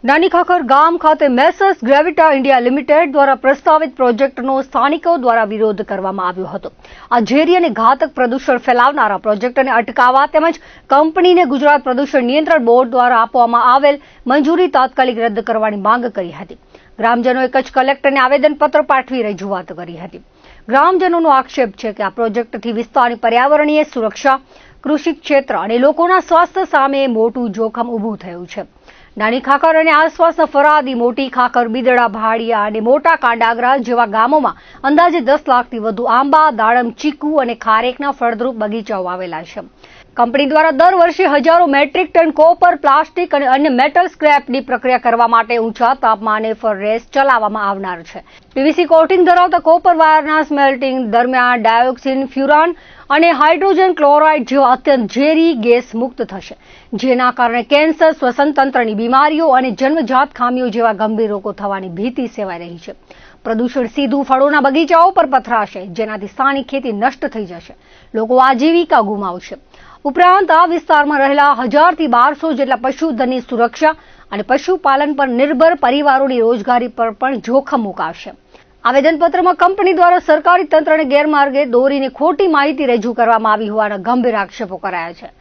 નાની ખાખર ગામ ખાતે મેસર્સ ગ્રેવિટા ઇન્ડિયા લિમિટેડ દ્વારા પ્રસ્તાવિત પ્રોજેક્ટનો સ્થાનિકો દ્વારા વિરોધ કરવામાં આવ્યો હતો. આ ઝેરી અને ઘાતક પ્રદૂષણ ફેલાવનારા પ્રોજેક્ટને અટકાવવા તેમજ કંપનીને ગુજરાત પ્રદૂષણ નિયંત્રણ બોર્ડ દ્વારા આપવામાં આવેલ મંજૂરી તાત્કાલિક રદ કરવાની માંગ કરી હતી. ગ્રામજનોએ કચ્છ કલેક્ટરને આવેદનપત્ર પાઠવી રજૂઆત કરી હતી. ગ્રામજનોનો આક્ષેપ છે કે આ પ્રોજેક્ટથી વિસ્તારની પર્યાવરણીય સુરક્ષા, કૃષિ ક્ષેત્ર અને લોકોના સ્વાસ્થ્ય સામે મોટું જોખમ ઊભું થયું છે. નાની ખાખર અને આસપાસના ફરાદી, મોટી ખાખર, બિદડા, ભાડિયા અને મોટા કાંડાગરા જેવા ગામોમાં અંદાજે 10 લાખથી વધુ આંબા, દાડમ, ચીકુ અને ખારેકના ફળદ્રુપ બગીચાઓ આવેલા છે. કંપની દ્વારા દર વર્ષે હજારો મેટ્રિક ટન કોપર, પ્લાસ્ટિક અને અન્ય મેટલ સ્ક્રેપની પ્રક્રિયા કરવા માટે ઊંચા તાપમાને ફર્નેસ ચલાવવામાં આવનાર છે. પીવીસી કોટિંગ ધરાવતા કોપર વાયરના સ્મેલ્ટિંગ દરમિયાન ડાયોક્સિન, ફ્યુરાન અને હાઇડ્રોજન ક્લોરાઇડ જેવા અત્યંત ઝેરી ગેસ મુક્ત થશે, જેના કારણે કેન્સર, શ્વસન તંત્રની બીમારીઓ અને જન્મજાત ખામીઓ જેવા ગંભીર રોગો થવાની ભીતિ સેવાઈ રહી છે. પ્રદૂષણ સીધું ફળોના બગીચાઓ પર પથરાશે, જેનાથી સ્થાનિક ખેતી નષ્ટ થઈ જશે, લોકો આજીવિકા ગુમાવશે. ઉપરાંત આ વિસ્તારમાં રહેલા 1000 થી 1200 જેટલા પશુધનની સુરક્ષા અને પશુપાલન પર નિર્ભર પરિવારોની રોજગારી પર પણ જોખમ મુકાશે. આવેદનપત્રમાં કંપની દ્વારા સરકારી તંત્રને ગેરમાર્ગે દોરીને ખોટી માહિતી રજૂ કરવામાં આવી હોવાના ગંભીર આક્ષેપો કરાયા છે.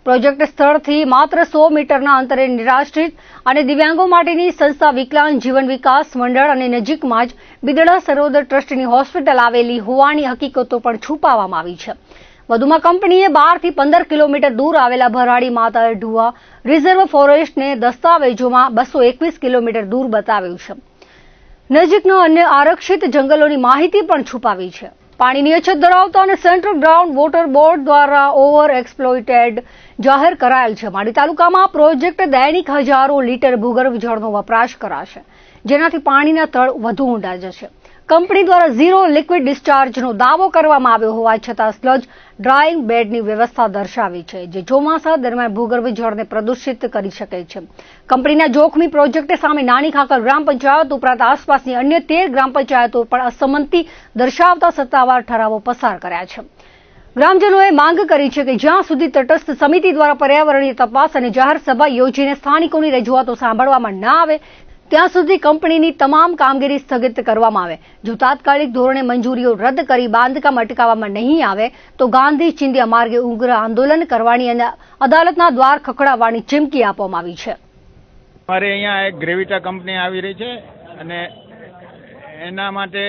પ્રોજેક્ટ સ્થળથી માત્ર 100 મીટરના અંતરે નિરાશ્રિત અને દિવ્યાંગો માટેની સંસ્થા વિકલાંગ જીવન વિકાસ મંડળ અને નજીકમાં જ બિદડા સરોવર ટ્રસ્ટની હોસ્પિટલ આવેલી હોવાની હકીકતો પણ છુપાવવામાં આવી છે. વધુમાં કંપનીએ 12 થી 15 કિલોમીટર દૂર આવેલા ભરાડી માતા ઢુવા રિઝર્વ ફોરેસ્ટને દસ્તાવેજોમાં 221 કિલોમીટર દૂર બતાવ્યું છે. નજીકના અન્ય આરક્ષિત જંગલોની માહિતી પણ છુપાવી છે. પાણીની અછત ધરાવતા અને સેન્ટ્રલ ગ્રાઉન્ડ વોટર બોર્ડ દ્વારા ઓવર એક્સપ્લોઇટેડ જાહેર કરાયેલ છે. માંડવી તાલુકામાં પ્રોજેક્ટ દૈનિક હજારો લીટર ભૂગર્ભ જળનો વપરાશ કરાશે, જેનાથી પાણીના તળ વધુ ઊંડા જશે. કંપની દ્વારા ઝીરો લિક્વિડ ડિસ્ચાર્જનો દાવો કરવામાં આવ્યો હોવા છતાં સ્લજ ડ્રાઇંગ બેડની વ્યવસ્થા દર્શાવી છે, જે ચોમાસા દરમિયાન ભૂગર્ભ જળને પ્રદૂષિત કરી શકે છે. કંપનીના જોખમી પ્રોજેક્ટ સામે નાની ખાખર ગ્રામ પંચાયત ઉપરાંત આસપાસની અન્ય 13 ગ્રામ પંચાયતો પણ અસંમતિ દર્શાવતા સત્તાવાર ઠરાવો પસાર કર્યા છે. ગ્રામજનોએ માંગ કરી છે કે જ્યાં સુધી તટસ્થ સમિતિ દ્વારા પર્યાવરણીય તપાસ અને જાહેર સભા યોજીને સ્થાનિકોની રજૂઆતો સાંભળવામાં ન આવે ત્યાં સુધી કંપનીની તમામ કામગીરી સ્થગિત કરવામાં આવે. જો તાત્કાલિક ધોરણે મંજૂરીઓ રદ કરી બાંધકામ અટકાવવામાં નહીં આવે તો ગાંધી ચિંધ્યા માર્ગે ઉગ્ર આંદોલન કરવાની અને અદાલતના દ્વાર ખખડાવવાની ચીમકી આપવામાં આવી છે. અમારે અહીંયા એક ગ્રેવિટા કંપની આવી રહી છે અને એના માટે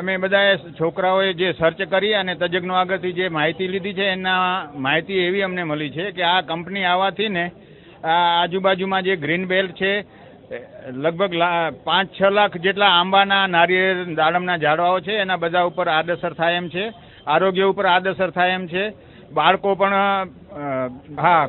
અમે બધાએ છોકરાઓએ જે સર્ચ કરી અને તજજ્ઞો આગળથી જે માહિતી લીધી છે એના માહિતી એવી અમને મળી છે કે આ કંપની આવવાથી ને આ આજુબાજુમાં જે ગ્રીન બેલ્ટ છે લગભગ 5-6 લાખ જેટલા આંબાના, નારિયેળ, દાડમના ઝાડવાઓ છે એના બધા ઉપર આડઅસર થાય એમ છે, આરોગ્ય ઉપર આડઅસર થાય એમ છે, બાળકો પણ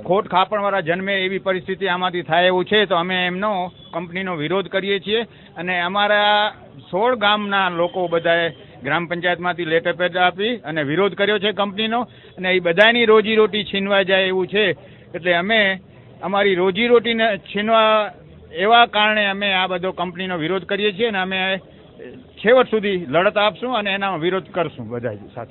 ખોટ ખાપણવાળા જન્મે એવી પરિસ્થિતિ આમાંથી થાય એવું છે. તો અમે એમનો કંપનીનો વિરોધ કરીએ છીએ અને અમારા 16 ગામના લોકો બધાએ ગ્રામ પંચાયતમાંથી લેટર પેડ આપી અને વિરોધ કર્યો છે કંપનીનો અને એ બધાની રોજીરોટી છીનવાઈ જાય એવું છે. એટલે અમે અમારી રોજીરોટીને છીનવા એવા કારણે અમે આ બધો કંપનીનો વિરોધ કરીએ છીએ અને અમે છેવટ સુધી લડત આપશું અને એના વિરોધ કરશું બધા સાથે.